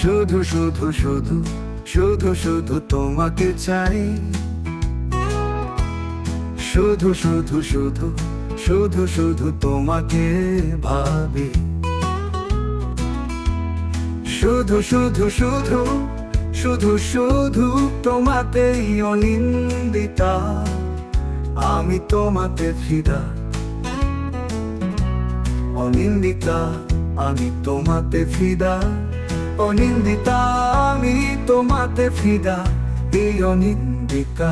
শুধু শুধু শুধু শুধু শুধু তোমাকে চাই, শুধু শুধু শুধু শুধু শুধু তোমাকে ভাবি, শুধু শুধু শুধু শুধু শুধু তোমাতেই অনিন্দিতা, আমি তোমাতে ফিদা, অনিন্দিতা আমি তোমাতে ফিদা, অনিন্দিতা আমি তোমাতে ফিদা, এই অনিন্দিতা।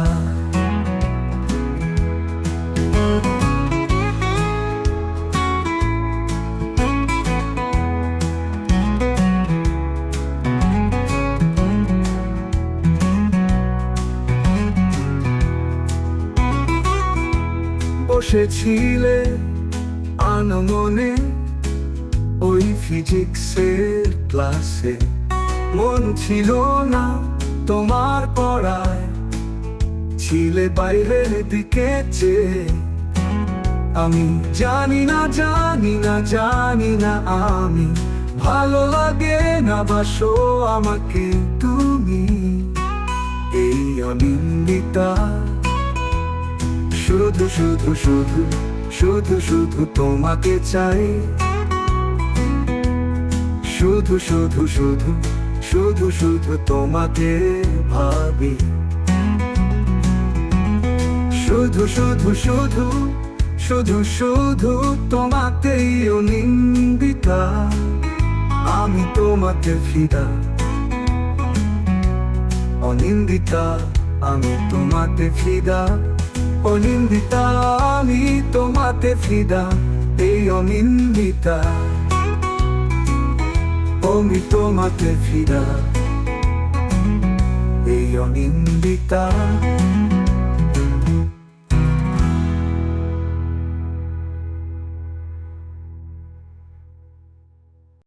বসেছিলে আনমনে ওই ফিজিক্সের ক্লাসে, মন ছিল না তোমার পড়ায়, ছিলে বাইরের দিকে চেয়ে। আমি জানি না জানি না জানি না আমি ভালো লাগে না বাসো আমাকে তুমি, এই অনিন্দিতা। শুধু শুধু শুধু শুধু শুধু তোমাকে চাই, শুধু শুধু শুধু শুধু শুধু তোমাকে ভাবি, শুধু শুধু শুধু শুধু শুধু তোমাতেই অনিন্দিতা, আমি তোমাতে ফিদা, অনিন্দিতা আমি তোমাতে ফিদা, অনিন্দিতা আমি তোমাতে ফিদা, এই অনিন্দিতা আমি তোমাতে ফিদা, এই অনিন্দিতা।